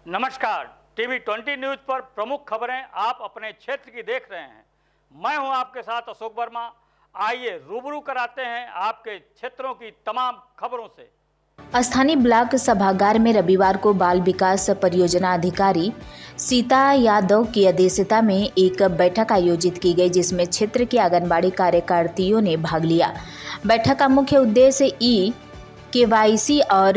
नमस्कार, TV 20 news पर प्रमुख खबरें आप अपने क्षेत्र की देख रहे हैं। मैं हूं आपके साथ अशोक वर्मा। आइए रूबरू कराते हैं आपके क्षेत्रों की तमाम खबरों से। स्थानीय ब्लॉक सभागार में रविवार को बाल विकास परियोजना अधिकारी सीता यादव की अध्यक्षता में एक बैठक आयोजित की गई, जिसमें क्षेत्र के आंगनबाड़ी कार्यकर्तियों ने भाग लिया। बैठक का मुख्य उद्देश्य KYC और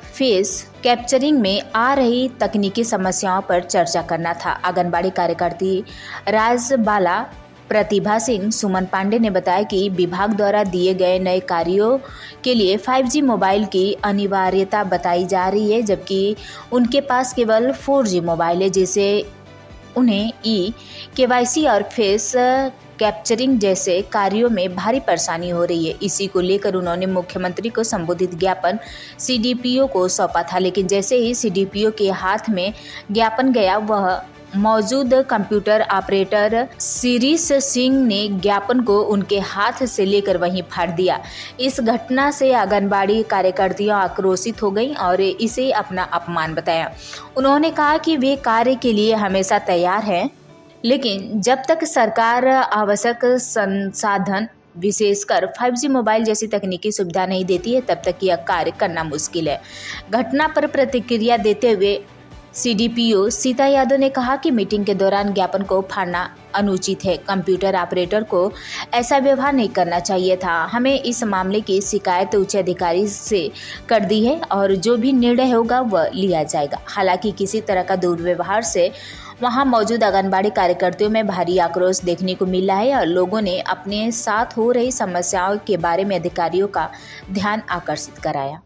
फेस कैप्चरिंग में आ रही तकनीकी समस्याओं पर चर्चा करना था। आंगनबाड़ी कार्यकर्ती राजबाला प्रतिभा सिंह सुमन पांडे ने बताया कि विभाग द्वारा दिए गए नए कार्यों के लिए 5G मोबाइल की अनिवार्यता बताई जा रही है, जबकि उनके पास केवल 4G मोबाइल है, जिससे उन्हें KYC और फेस कैप्चरिंग जैसे कार्यों में भारी परेशानी हो रही है। इसी को लेकर उन्होंने मुख्यमंत्री को संबोधित ज्ञापन CDPO को सौंपा था, लेकिन जैसे ही CDPO के हाथ में ज्ञापन गया, वह मौजूद कंप्यूटर ऑपरेटर शिरीष सिंह ने ज्ञापन को उनके हाथ से लेकर वहीं फाड़ दिया। इस घटना से आंगनबाड़ी कार्यकर्तियां आक्रोशित हो गईं और इसे अपना अपमान बताया। उन्होंने कहा कि वे कार्य के लिए हमेशा तैयार हैं, लेकिन जब तक सरकार आवश्यक संसाधन विशेषकर 5G मोबाइल जैसी तकनीकी सुविधा नहीं देती है, तब तक यह कार्य करना मुश्किल है। घटना पर प्रतिक्रिया देते हुए CDPO सीता यादव ने कहा कि मीटिंग के दौरान ज्ञापन को फाड़ना अनुचित है। कंप्यूटर ऑपरेटर को ऐसा व्यवहार नहीं करना चाहिए था। हमें इस मामले की शिकायत उच्च अधिकारी से कर दी है और जो भी निर्णय होगा वह लिया जाएगा। हालांकि किसी तरह का दुर्व्यवहार से वहां मौजूद आंगनबाड़ी कार्यकर्तियों में भारी आक्रोश देखने को मिला है और लोगों ने अपने साथ हो रही समस्याओं के बारे में अधिकारियों का ध्यान आकर्षित कराया।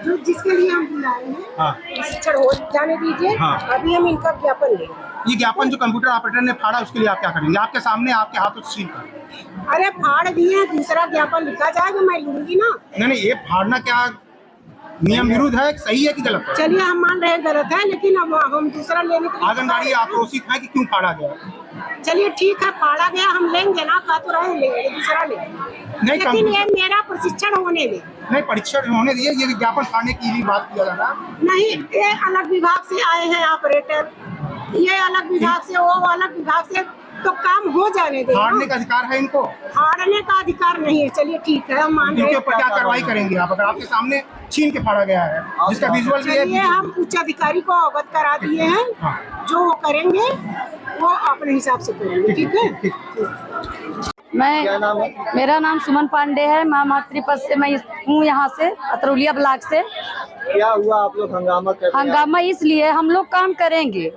जो जिसके लिए हम बुलाए हैं, प्रशिक्षण हो जाने दीजिए। अभी हम इनका ज्ञापन लेंगे। ये ज्ञापन जो कंप्यूटर ऑपरेटर ने फाड़ा, उसके लिए आप क्या करेंगे? आपके सामने, आपके हाथों से छीन कर। अरे फाड़ दिए, दूसरा ज्ञापन लिखा जाएगा, मैं लूंगी ना। नहीं, ये फाड़ना क्या नियम विरुद्ध है, सही है कि गलत है? चलिए हम मान रहे गलत है, लेकिन अब हम दूसरा लेने के लिए आंगनबाड़ी आक्रोशित है कि क्यों फाड़ा गया? चलिए ठीक है, फाड़ा गया, हम लेंगे ना, कहा तो रहे लेंगे, दूसरा लेंगे। लेकिन ये मेरा प्रशिक्षण होने दे। नहीं, परीक्षण होने दिए। ये विज्ञापन फाड़ने की भी बात किया जा रहा है। नहीं, ये अलग विभाग से आए हैं ऑपरेटर, ये अलग विभाग से, वो अलग विभाग से, तो काम हो जाने दे। फाड़ने का अधिकार है इनको? फाड़ने का अधिकार नहीं है। चलिए ठीक है, हम मान रहे हैं। इनके ऊपर क्या कार्रवाई करेंगे आप, अगर आपके सामने छीन के फाड़ा गया है, जिसका विजुअल भी है? चलिए हम उच्च अधिकारी को अवगत करा दिए हैं। जो वो करेंगे वो अपने हिसाब से करेंगे। ठीक है। मेरा नाम सुमन पांडे है। मैं मातृपद से मैं हूँ, यहाँ से अतरौलिया ब्लॉक से। क्या हुआ, आप लोग हंगामा कर रहे हैं? हंगामा इसलिए, हम लोग काम करेंगे,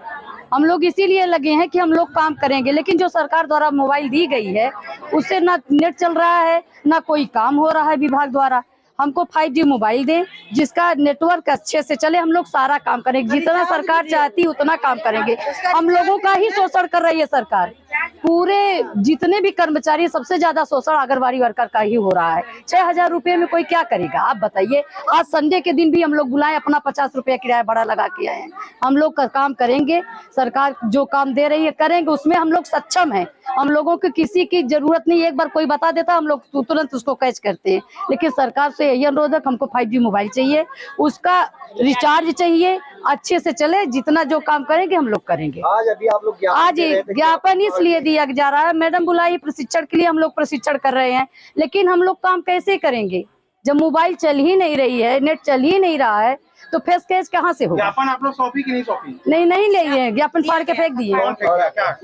हम लोग इसीलिए लगे हैं कि हम लोग काम करेंगे, लेकिन जो सरकार द्वारा मोबाइल दी गई है उससे ना नेट चल रहा है, ना कोई काम हो रहा है। विभाग द्वारा हमको 5G मोबाइल दें, जिसका नेटवर्क अच्छे से चले, हम लोग सारा काम करेंगे। जितना सरकार चाहती उतना काम करेंगे। हम लोगों का ही शोषण कर रही है सरकार। पूरे जितने भी कर्मचारी, सबसे ज्यादा शोषण आंगनबाड़ी वर्कर का ही हो रहा है। 6,000 रुपए में कोई क्या करेगा, आप बताइए। आज संडे के दिन भी हम लोग बुलाए, अपना 50 रुपया किराया भाड़ा लगा के आए हैं। हम लोग का काम करेंगे, सरकार जो काम दे रही है करेंगे, उसमें हम लोग सक्षम हैं। हम लोगों को किसी की जरूरत नहीं। एक बार कोई बता देता, हम लोग तुरंत उसको कैच करते हैं। लेकिन सरकार से यही अनुरोध है, हमको 5G मोबाइल चाहिए, उसका रिचार्ज चाहिए, अच्छे से चले। जितना जो काम करेंगे हम लोग करेंगे। आज अभी आप लोग आज ज्ञापन इसलिए दिया जा रहा है, मैडम बुलाई प्रशिक्षण के लिए, हम लोग प्रशिक्षण कर रहे हैं, लेकिन हम लोग काम कैसे करेंगे जब मोबाइल चल ही नहीं रही है, नेट चल ही नहीं रहा है, तो फेस कैच कहाँ से होगा? ज्ञापन आप लोग सौंपी कि नहीं सौंपी? नहीं ले रहे हैं, ज्ञापन फाड़ के फेंक दिए।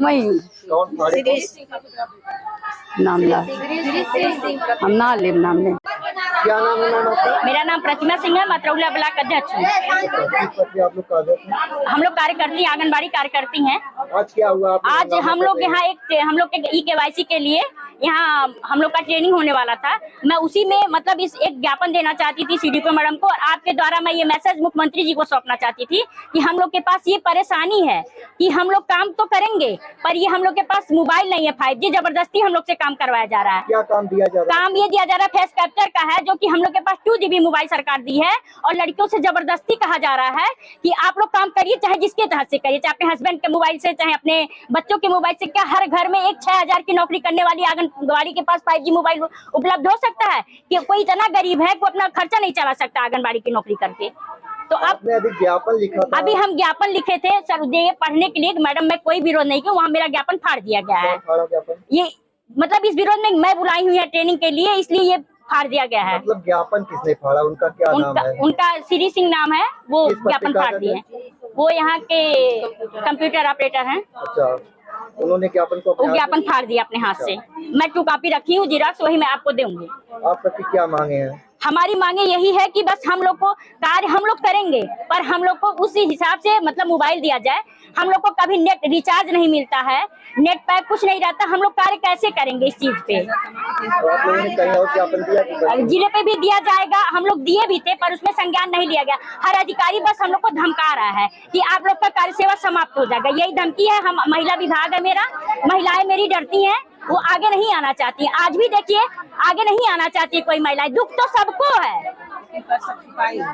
वही नाम ला, हम ना ले नाम ले। क्या नाम है मैम आपका? मेरा नाम प्रतिभा सिंह है, मथुरा ब्लॉक अध्यक्ष हूँ। आप लोग हम लोग कार्यकर्ती, आंगनबाड़ी कार्यकर्ती हैं। आज क्या हुआ? आज हम लोग यहाँ हम लोग के KYC के लिए यहाँ हम लोग का ट्रेनिंग होने वाला था। मैं उसी में मतलब इस एक ज्ञापन देना चाहती थी CDPO मैडम को, और आपके द्वारा मैं ये मैसेज मुख्यमंत्री जी को सौंपना चाहती थी कि हम लोग के पास ये परेशानी है कि हम लोग काम तो करेंगे, पर ये हम लोग के पास मोबाइल नहीं है। 5G जबरदस्ती हम लोग से काम करवाया जा रहा है। क्या काम दिया जा रहा है? काम ये दिया जा रहा है फेस कैप्चर का है, जो कि हम लोग के पास 2GB मोबाइल सरकार दी है, और लड़कियों से जबरदस्ती कहा जा रहा है कि आप लोग काम करिए, चाहे जिसके तहत से करिए, चाहे अपने हस्बैंड के मोबाइल से, चाहे अपने बच्चों के मोबाइल से। क्या हर घर में एक 6,000 की नौकरी करने वाली आंगनबाड़ी के पास 5G मोबाइल उपलब्ध हो सकता है? कि कोई इतना गरीब है कि अपना खर्चा नहीं चला सकता आंगनबाड़ी की नौकरी करके? तो अब आपने अभी ज्ञापन लिखा था। अभी हम ज्ञापन लिखे थे सर, ये पढ़ने के लिए मैडम मैं कोई विरोध नहीं किया, वहाँ मेरा ज्ञापन फाड़ दिया गया है। फाड़ा ज्ञापन? ये मतलब इस विरोध में मैं बुलाई हुई है ट्रेनिंग के लिए, इसलिए ये फाड़ दिया गया है। मतलब ज्ञापन किसने फाड़ा, उनका क्या नाम है? उनका श्री सिंह नाम है, वो किस ज्ञापन पत्रिका फाड़ दिए। वो यहाँ के कंप्यूटर ऑपरेटर हैं। अच्छा, उन्होंने ज्ञापन को वो ज्ञापन फाड़ दिया अपने हाथ से। मैं 2 कॉपी रखी हूँ जिराक्स, वही मैं आपको दूंगी। आप सबकी क्या मांगे हैं? हमारी मांगे यही है कि बस हम लोग को कार्य हम लोग करेंगे, पर हम लोग को उसी हिसाब से मतलब मोबाइल दिया जाए। हम लोग को कभी नेट रिचार्ज नहीं मिलता है, नेट पैक कुछ नहीं रहता, हम लोग कार्य कैसे करेंगे इस चीज पे? तो आप लोगों ने कहीं और ज्ञापन दिया कि जिले पे भी दिया जाएगा, हम लोग दिए भी थे पर उसमें संज्ञान नहीं लिया गया। हर अधिकारी बस हम लोग को धमका रहा है कि आप लोग का कार्य सेवा समाप्त हो जाएगा, यही धमकी है। हम महिला विभाग है मेरा, महिलाएं मेरी डरती हैं, वो आगे नहीं आना चाहती हैं। आज भी देखिए आगे नहीं आना चाहती कोई महिलाएं। दुख तो सबको है,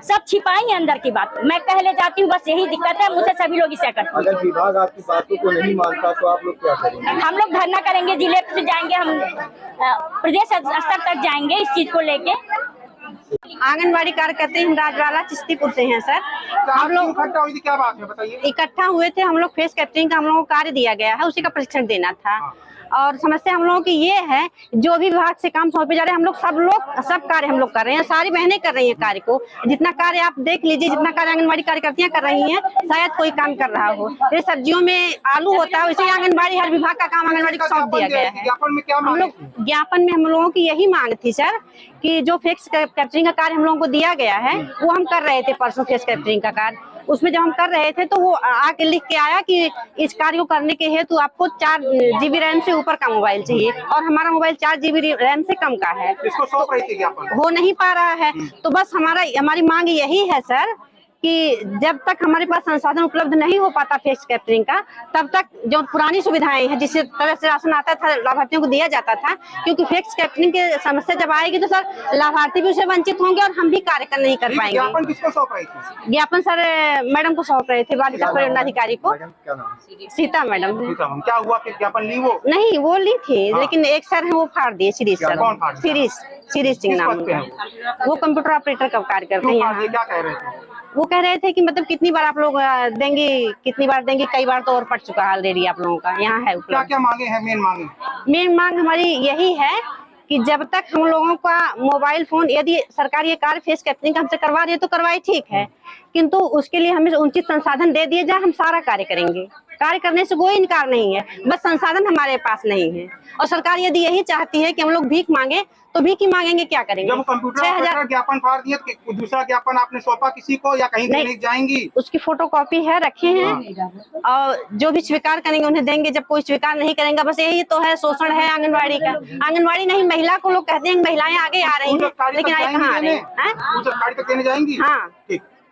सब छिपाई है अंदर की बात। मैं कह ले जाती हूँ, बस यही दिक्कत है, मुझे सभी लोग इससे करते हैं। अगर विभाग आपकी बातों को नहीं मानता तो आप लोग क्या करेंगे? हम लोग धरना करेंगे, जिले से जाएंगे, हम प्रदेश स्तर तक जाएंगे इस चीज को लेके। आंगनबाड़ी कार्यकर्ता हम राजवाला चिश्तीपुर से हैं सर। हम लोग इकट्ठा हुई थी, क्या बात है बताइए? इकट्ठा हुए थे हम लोग, फेस कैप्चरिंग का हम लोगों को कार्य दिया गया है, उसी का प्रशिक्षण देना था। और समस्या हम लोगों की ये है, जो भी विभाग से काम सौंपे जा रहे हैं, हम लोग सब कार्य हम लोग कर रहे हैं, सारी बहनें कर रही हैं कार्य को। जितना कार्य आप देख लीजिए, जितना कार्य आंगनबाड़ी कार्यकर्तियां कर रही हैं, शायद कोई काम कर रहा हो। जैसे सब्जियों में आलू होता है, वैसे आंगनबाड़ी, हर विभाग का काम आंगनबाड़ी को सौंप दिया गया है। ज्ञापन में क्या हम लोग ज्ञापन में हम लोगों की यही मांग थी सर, कि जो फेस कैप्चरिंग का कार्य हम लोगों को दिया गया है, वो हम कर रहे थे परसों फेस कैप्चरिंग का कार्य। उसमें जब हम कर रहे थे तो वो आके लिख के आया कि इस कार्य को करने के हेतु आपको 4 GB रैम से ऊपर का मोबाइल चाहिए, और हमारा मोबाइल 4 GB रैम से कम का है। इसको सौंप रही थी ज्ञापन, हो नहीं पा रहा है। तो बस हमारी मांग यही है सर, कि जब तक हमारे पास संसाधन उपलब्ध नहीं हो पाता फेस कैप्चरिंग का, तब तक जो पुरानी सुविधाएं हैं, जिस तरह से राशन आता था लाभार्थियों को दिया जाता था, क्योंकि फेस कैप्चरिंग की समस्या जब आएगी तो सर लाभार्थी भी उससे वंचित होंगे और हम भी कार्य नहीं कर पाएंगे। ज्ञापन किसको सौंप रही थी? ज्ञापन सर मैडम को सौंप रहे थे, बाल विकास परियोजना अधिकारी को। क्या नाम? सीता मैडम। क्या हुआ फिर? ज्ञापन ली वो? नहीं, वो ली थी, लेकिन एक सर है वो फाड़ दिए, शिरीष सर। कौन फाड़ दिया? शिरीष सिंह नाम उनका। वो कंप्यूटर ऑपरेटर का कार्य करते हैं यहाँ। क्या कह रहे थे? वो कह रहे थे कि मतलब कितनी बार आप लोग देंगे, कितनी बार देंगे, कई बार तो और पड़ चुका ऑलरेडी आप लोगों का यहाँ है उपलब्ध। क्या मांगे हैं? मेन मांग हमारी यही है कि जब तक हम लोगों का मोबाइल फोन, यदि सरकार ये कार्य फेस कैप्चरिंग हमसे करवा रही है तो करवाए, ठीक है, किंतु उसके लिए हमें उचित संसाधन दे दिए जाए, हम सारा कार्य करेंगे। कार्य करने से कोई इनकार नहीं है, बस संसाधन हमारे पास नहीं है। और सरकार यदि यही चाहती है कि हम लोग भीख मांगे, तो भीख ही मांगेंगे, क्या करेंगे? जब कंप्यूटर ऑपरेटर ज्ञापन फाड़ दिए तो दूसरा ज्ञापन आपने सौंपा किसी को या कहीं देने जाएंगी? उसकी फोटोकॉपी है, रखे हैं, और जो भी स्वीकार करेंगे उन्हें देंगे। जब कोई स्वीकार नहीं करेंगे, बस यही तो है, शोषण है आंगनबाड़ी का। आंगनबाड़ी नहीं, महिला को लोग कहते हैं महिलाएं आगे आ रही हैं, लेकिन आगे कहाँ आ रही है? देने जाएंगी? हाँ। ठीक।